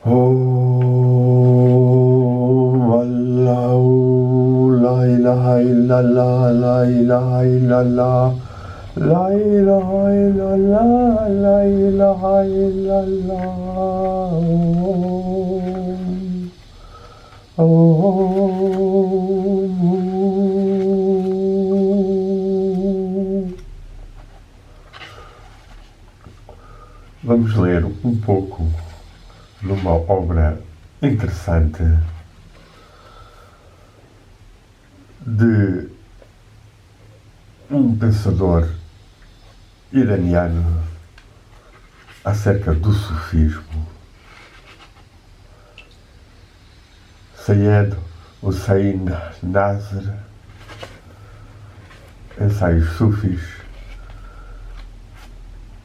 Oh, Allah, la ilaha illallah, la ilaha illallah, la ilaha illallah, la ilaha illallah. Vamos ler um pouco numa obra interessante de um pensador iraniano acerca do sufismo. Sayed Hossein Nasr, Ensaios Sufis,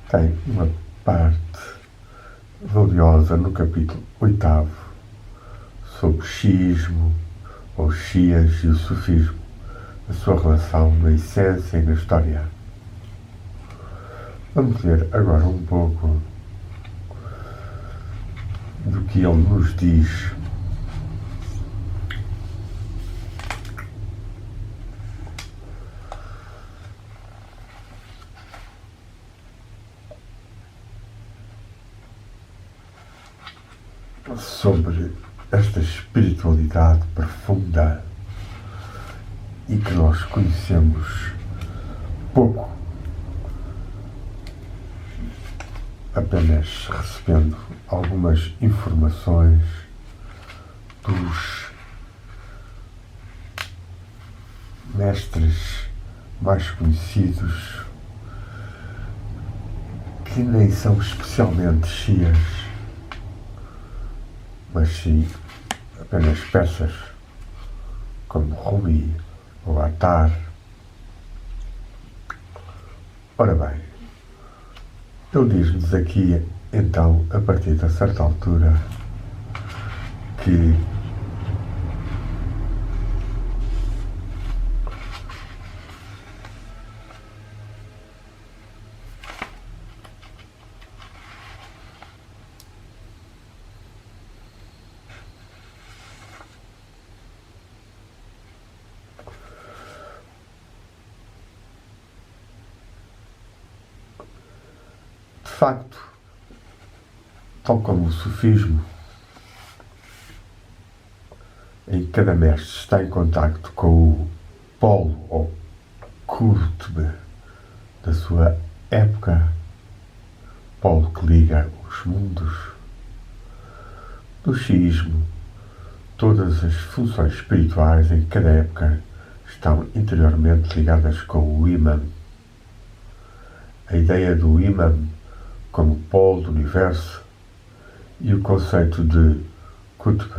tem uma parte valiosa no capítulo 8 sobre o xiismo, ou xias e o sufismo, a sua relação na essência e na história. Vamos ler agora um pouco do que ele nos diz. Sobre esta espiritualidade profunda e que nós conhecemos pouco, apenas recebendo algumas informações dos mestres mais conhecidos, que nem são especialmente xias, mas sim apenas peças como Rumi ou Attar. Ora bem, ele diz-nos aqui, então, a partir de certa altura, que de facto, tal como o sufismo, em que cada mestre está em contacto com o polo ou qutb da sua época, polo que liga os mundos, no xiismo, todas as funções espirituais em cada época estão interiormente ligadas com o imam. A ideia do imam como polo do universo e o conceito de qutb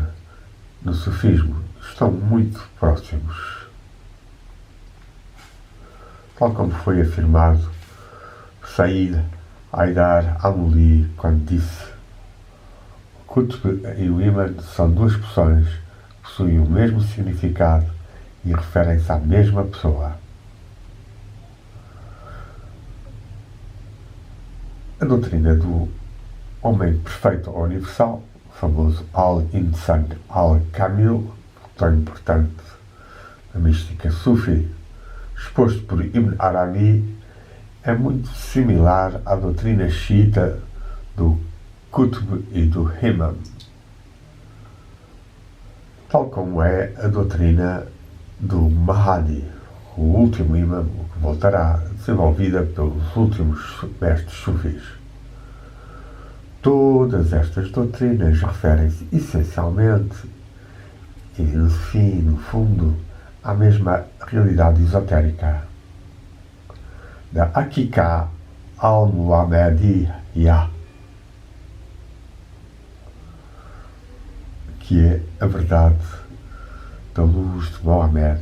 no sufismo estão muito próximos. Tal como foi afirmado por Said Haidar Amuli quando disse: o qutb e o imam são duas porções que possuem o mesmo significado e referem-se à mesma pessoa. A doutrina do homem perfeito ou universal, o famoso Al-Insan Al-Kamil, tão importante na mística sufi, exposto por Ibn Arabi, é muito similar à doutrina xiita do qutb e do imam, tal como é a doutrina do Mahdi, o último imam, que voltará, desenvolvida pelos últimos mestres sufis. Todas estas doutrinas referem-se essencialmente e, no fim, no fundo, à mesma realidade esotérica da Hakika al-Muhammadiyya, que é a verdade da luz de Mohammed,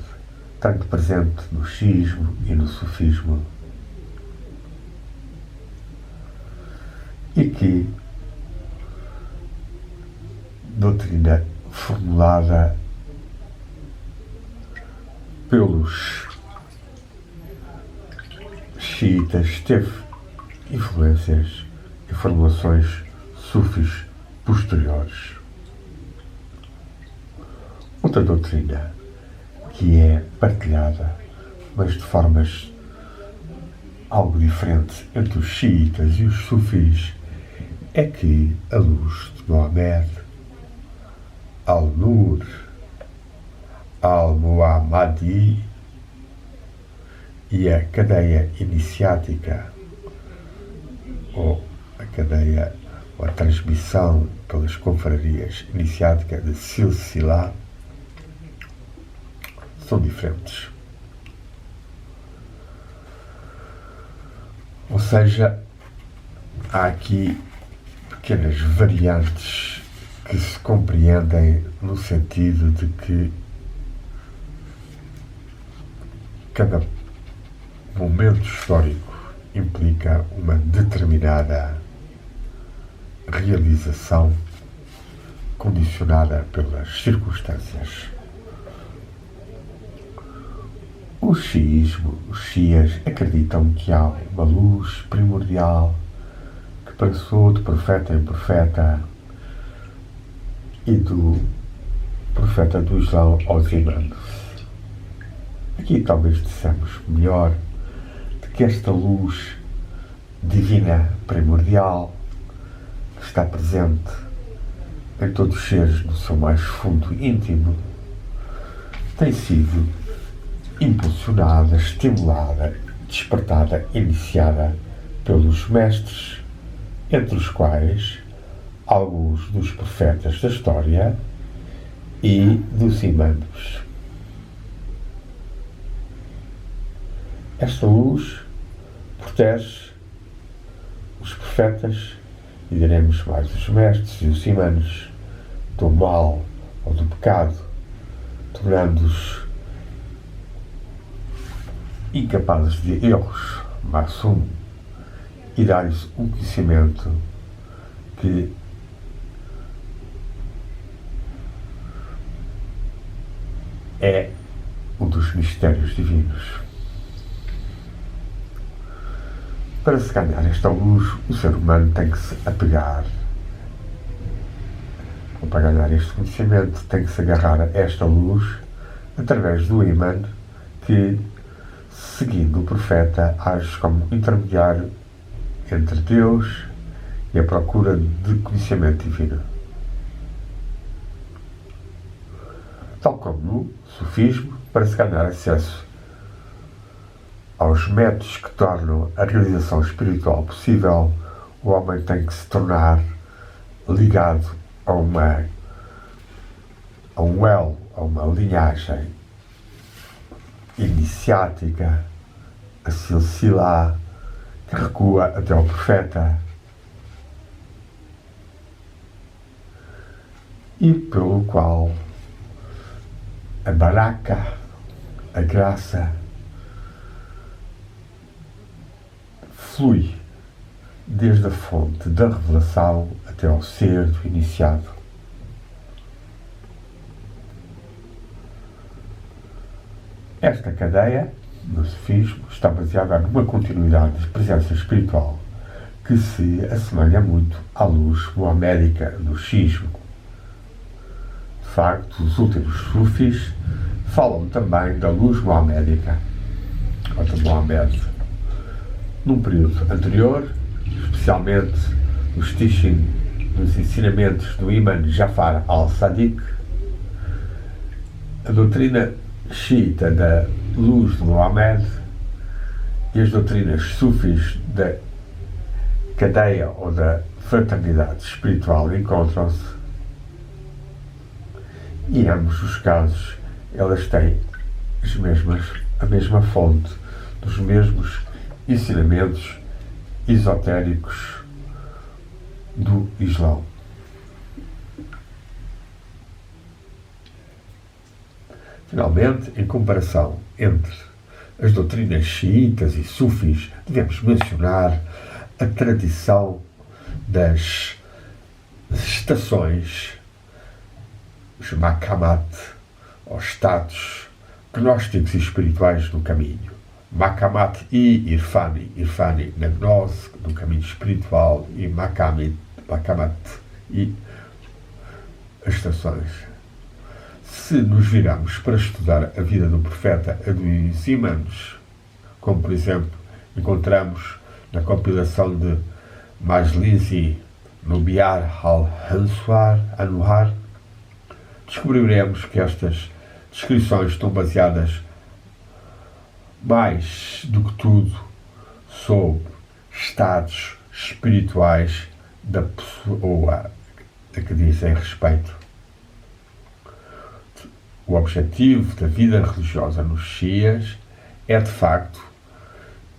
tanto presente no xiismo e no sufismo, e que doutrina formulada pelos xiitas teve influências e formulações sufis posteriores. Outra doutrina que é partilhada, mas de formas algo diferentes entre os xiitas e os sufis, é que a luz de Mohamed, Al-Nur, Al-Muhammadi e a cadeia iniciática, ou a cadeia, ou a transmissão pelas confrarias iniciáticas de Silsila, são diferentes. Ou seja, há aqui pequenas variantes que se compreendem no sentido de que cada momento histórico implica uma determinada realização condicionada pelas circunstâncias. O xiismo, os xias acreditam que há uma luz primordial que passou de profeta em profeta e do profeta do Islão aos imãs. Aqui talvez dissemos melhor de que esta luz divina primordial que está presente em todos os seres no seu mais fundo íntimo tem sido impulsionada, estimulada, despertada, iniciada pelos mestres, entre os quais alguns dos profetas da história e dos imãs. Esta luz protege os profetas e diremos mais os mestres e os imãs do mal ou do pecado, tornando-os incapazes de erros, maçum, e dar-lhes um conhecimento que é um dos mistérios divinos. Para se ganhar esta luz, o ser humano tem que se apegar, ou para ganhar este conhecimento, tem que se agarrar a esta luz através do imã que, seguindo o profeta, age como intermediário entre Deus e a procura de conhecimento divino. Tal como no sufismo, para se ganhar acesso aos métodos que tornam a realização espiritual possível, o homem tem que se tornar ligado a um elo, a uma linhagem iniciática, a silsila, que recua até ao profeta, e pelo qual a baraka, a graça, flui desde a fonte da revelação até ao ser do iniciado. Esta cadeia, no sufismo, está baseada numa continuidade de presença espiritual que se assemelha muito à luz mohamédica do xismo. De facto, os últimos sufis falam também da luz mohamédica, ou de Mohamed. Num período anterior, especialmente nos teaching, nos ensinamentos do Imam Jafar al-Sadiq, a doutrina xiita da luz de Mohamed e as doutrinas sufis da cadeia ou da fraternidade espiritual encontram-se, e em ambos os casos elas têm a mesma fonte dos mesmos ensinamentos esotéricos do Islão. Finalmente, em comparação entre as doutrinas xiitas e sufis, devemos mencionar a tradição das estações, os maqamat, ou estados gnósticos e espirituais no caminho. Maqamat e Irfani. Irfani na gnose, no caminho espiritual, e Maqamat e as estações. Se nos virarmos para estudar a vida do profeta dos imãs, como por exemplo encontramos na compilação de Majlisi no Biar al-Anwar, descobriremos que estas descrições estão baseadas mais do que tudo sobre estados espirituais da pessoa a que dizem respeito. O objetivo da vida religiosa nos Shias é, de facto,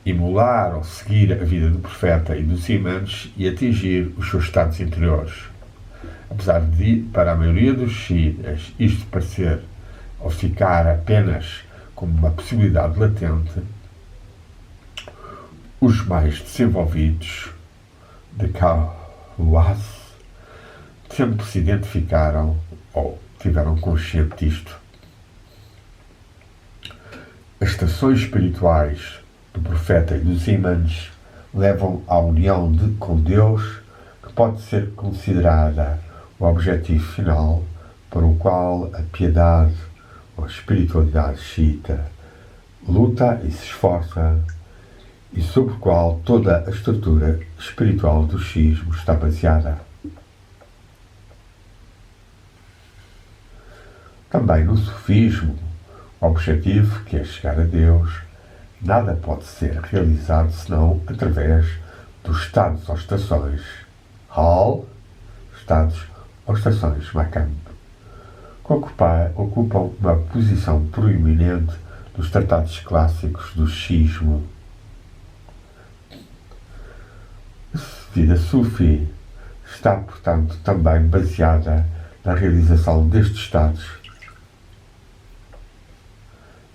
emular ou seguir a vida do profeta e dos imãs e atingir os seus estados interiores. Apesar de, para a maioria dos Shias, isto parecer ou ficar apenas como uma possibilidade latente, os mais desenvolvidos de Khawas sempre se identificaram ou tiveram consciente disto. As estações espirituais do profeta e dos imãs levam à união com Deus, que pode ser considerada o objetivo final para o qual a piedade ou a espiritualidade xiita luta e se esforça e sobre o qual toda a estrutura espiritual do xismo está baseada. Também no sufismo, o objetivo, que é chegar a Deus, nada pode ser realizado senão através dos estados ou estações Hal, estados ou estações Makam, que ocupam uma posição proeminente nos tratados clássicos do xismo. A vida sufi está, portanto, também baseada na realização destes estados.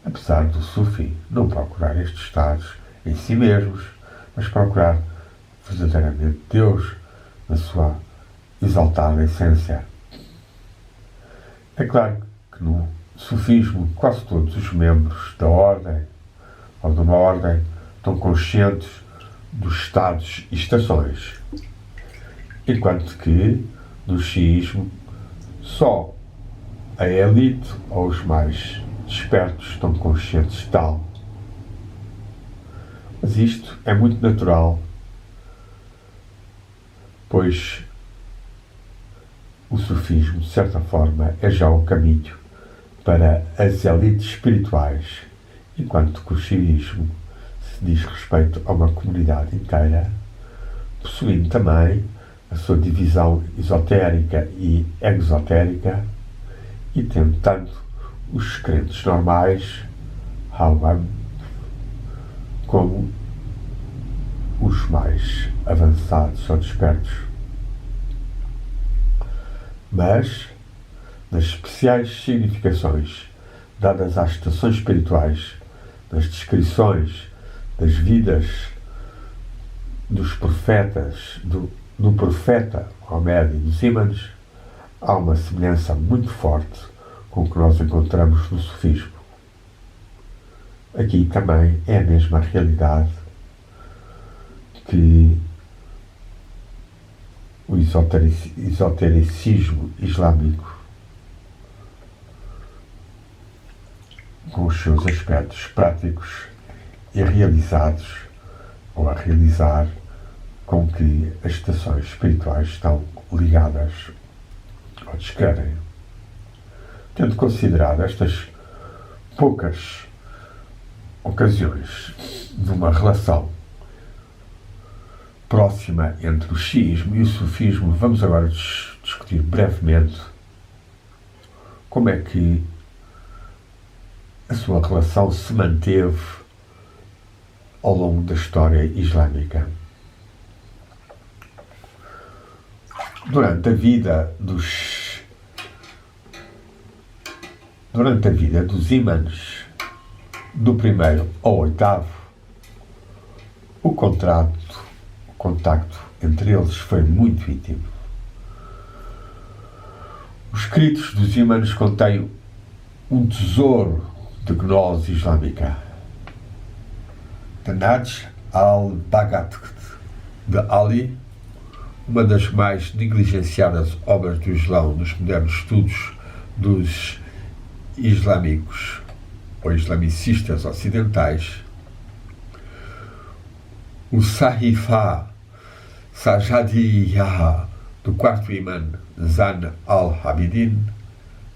Apesar do sufi não procurar estes estados em si mesmos, mas procurar verdadeiramente Deus na sua exaltada essência. É claro que no sufismo quase todos os membros da ordem ou de uma ordem estão conscientes dos estados e estações, enquanto que no xiismo só a elite ou os mais despertos estão conscientes de tal. Mas isto é muito natural, pois o sufismo, de certa forma, é já o caminho para as elites espirituais, enquanto que o xiismo se diz respeito a uma comunidade inteira, possuindo também a sua divisão esotérica e exotérica, e tendo tanto os crentes normais, Hawam, como os mais avançados ou despertos. Mas, nas especiais significações dadas às estações espirituais, nas descrições das vidas dos profetas, do profeta Maomé e dos imãs, há uma semelhança muito forte com o que nós encontramos no sufismo. Aqui também é a mesma realidade que o esotericismo islâmico, com os seus aspectos práticos e realizados, ou a realizar, com que as estações espirituais estão ligadas ou descrevem. Tendo considerado estas poucas ocasiões de uma relação próxima entre o xiismo e o sufismo, vamos agora discutir brevemente como é que a sua relação se manteve ao longo da história islâmica. Durante a vida dos imãs, do primeiro ao oitavo, o contacto entre eles foi muito íntimo. Os escritos dos imãs contêm um tesouro de gnose islâmica. The Naj al-Baghat de Ali, uma das mais negligenciadas obras do Islão nos modernos estudos dos islâmicos ou islamicistas ocidentais, o Sahifa Sajadiyah do quarto imã Zan al-Abidin,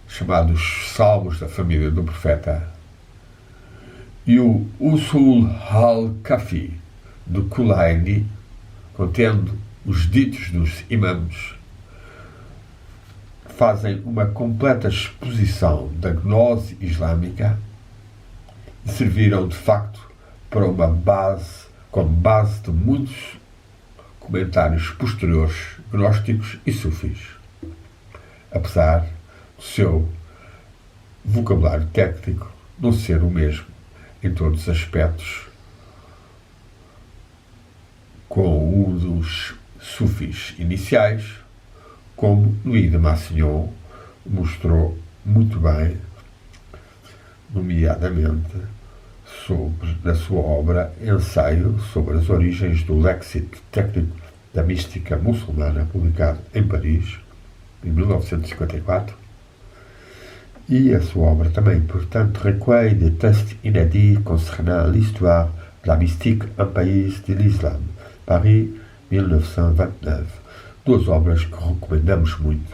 chamados Salmos da família do Profeta, e o Usul al-Kafi do Kulaini, contendo os ditos dos imãs, fazem uma completa exposição da gnose islâmica e serviram de facto para como base de muitos comentários posteriores gnósticos e sufis, apesar do seu vocabulário técnico não ser o mesmo em todos os aspectos com o dos sufis iniciais, como Louis de Massignon mostrou muito bem, nomeadamente na sua obra Ensaio sobre as origens do léxico técnico da mística muçulmana, publicado em Paris, em 1954, e a sua obra também importante Recueil de textes inédits concernant l'histoire de la mystique en pays de l'islam, Paris, 1929. Duas obras que recomendamos muito.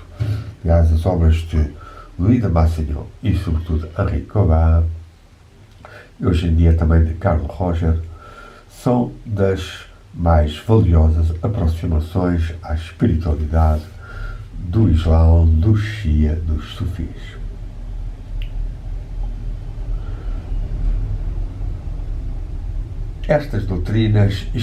Aliás, as obras de Louis de Massignon e, sobretudo, Henri Corbin, e hoje em dia também de Carl Roger, são das mais valiosas aproximações à espiritualidade do Islão, do Shia, dos Sufis. Estas doutrinas e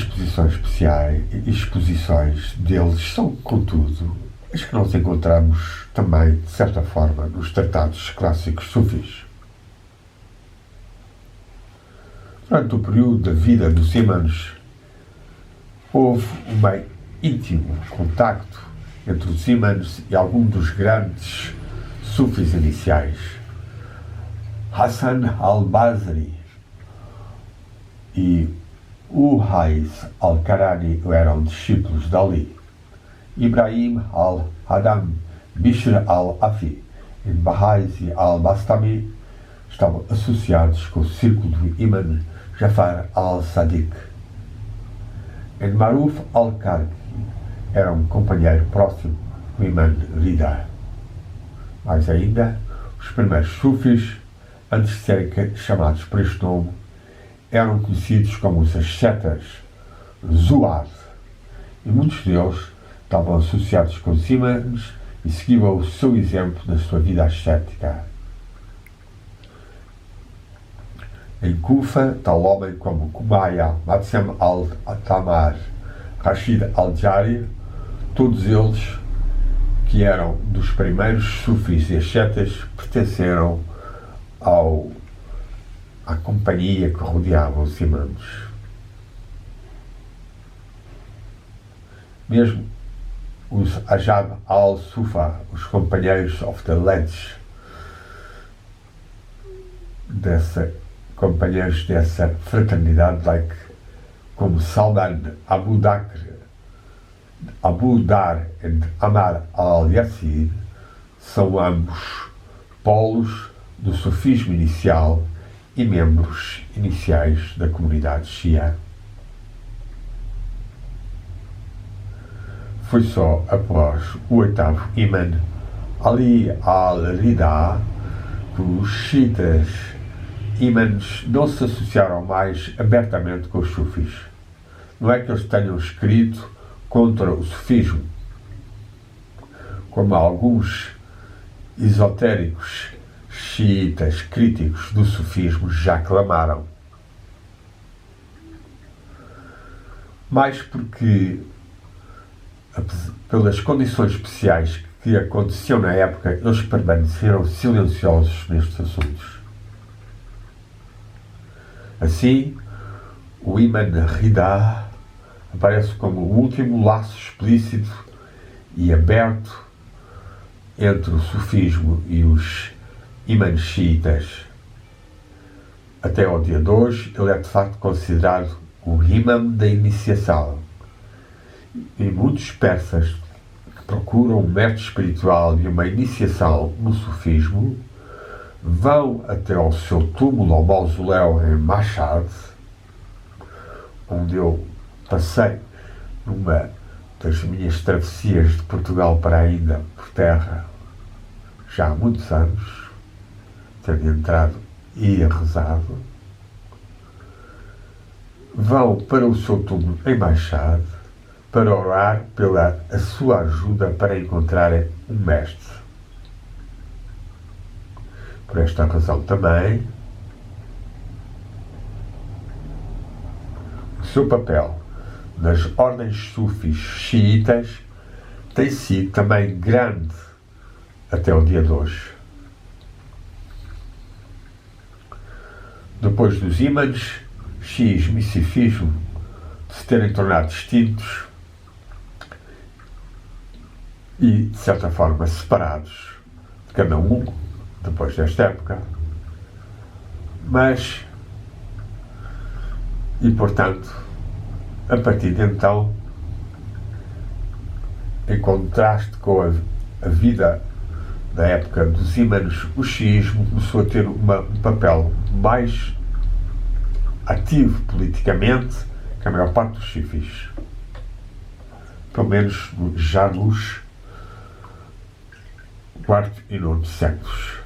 exposições deles são, contudo, as que nós encontramos também, de certa forma, nos tratados clássicos sufis. Durante o período da vida dos imãs, houve um bem íntimo contacto entre os imãs e alguns dos grandes sufis iniciais. Hassan al-Basri e Uwais al-Karani eram discípulos de Ali. Ibrahim al-Hadam, Bishr al-Afi e Bahais al-Bastami estavam associados com o círculo do imã Jafar al-Sadiq. E Maruf al-Karki era um companheiro próximo do imã Rida. Mais ainda, os primeiros sufis, antes de serem chamados por este nome, eram conhecidos como os ascetas Zuad, e muitos deles estavam associados com os imãs e seguiam o seu exemplo na sua vida ascética. Em Kufa, tal homem como Kumaya, Matsem al-Tamar, Rashid al-Jari, todos eles, que eram dos primeiros sufis e ascetas, pertenceram à companhia que rodeava os imãs. Mesmo os Ajab al-Sufa, os companheiros of the Ledge, companheiros dessa fraternidade, como Salman Abu Dar e Amar al-Yassir, são ambos polos do sufismo inicial e membros iniciais da comunidade Shia. Foi só após o oitavo imã, Ali al-Rida, que os xiitas imãs não se associaram mais abertamente com os sufis. Não é que eles tenham escrito contra o sufismo, como alguns esotéricos xiitas críticos do sufismo já clamaram. Mais porque, pelas condições especiais que aconteciam na época, eles permaneceram silenciosos nestes assuntos. Assim, o imã Rida aparece como o último laço explícito e aberto entre o sufismo e os imãs xiitas. Até ao dia de hoje, ele é de facto considerado o imã da iniciação E muitos persas que procuram um mestre espiritual e uma iniciação no sufismo vão até ao seu túmulo, ao mausoléu em Mashhad, onde eu passei numa das minhas travessias de Portugal para a Índia por terra já há muitos anos, tendo entrado e rezado. Vão para o seu túmulo em Mashhad para orar pela a sua ajuda para encontrarem um mestre. Por esta razão também, o seu papel nas ordens sufis xiitas tem sido também grande até o dia de hoje. Depois dos ímãs, xiismo e sufismo se terem tornado distintos e, de certa forma, separados de cada um, depois desta época, mas, e portanto, a partir de então, em contraste com a vida da época dos ímãs, o xiismo começou a ter um papel mais ativo politicamente que a maior parte dos sufis, pelo menos já nos IV e IX séculos.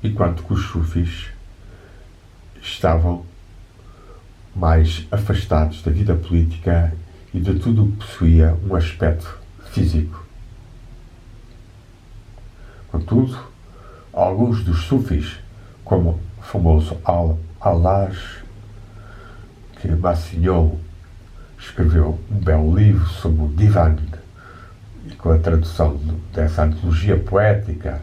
Enquanto que os sufis estavam mais afastados da vida política e de tudo o que possuía um aspecto físico. Contudo, alguns dos sufis, como o famoso Al-Hallaj, que Massignon escreveu um belo livro sobre o Divan, e com a tradução dessa antologia poética,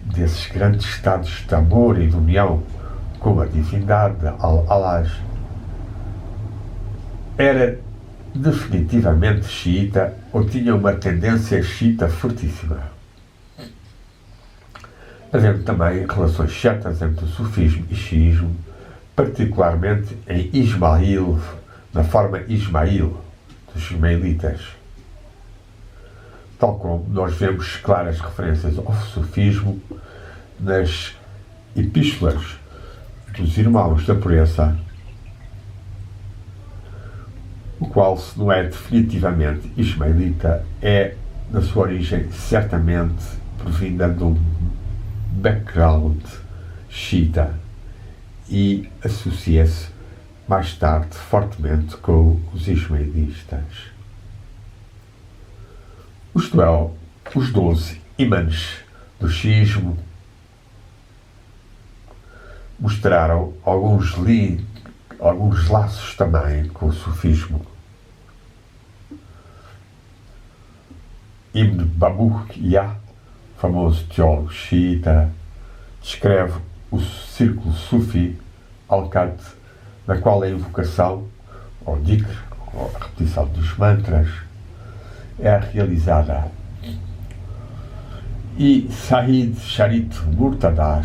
desses grandes estados de amor e de união com a divindade, Al-Hallaj, era definitivamente xiita ou tinha uma tendência xiita fortíssima. Havendo também relações certas entre o sufismo e xiismo, particularmente em Ismail, na forma Ismail, dos ismaelitas. Tal como nós vemos claras referências ao sufismo nas epístolas dos irmãos da pureza, o qual, se não é definitivamente ismaelita, é, na sua origem, certamente provinda de um background xiita e associa-se mais tarde fortemente com os ismaelistas. Os 12 imãs do xiismo mostraram alguns laços também com o sufismo. Ibn Babu'yah, famoso teólogo xiita, descreve o círculo sufi al-Qad, na qual a invocação, ou dhikr, ou a repetição dos mantras, é realizada. E Said Sharit Murtada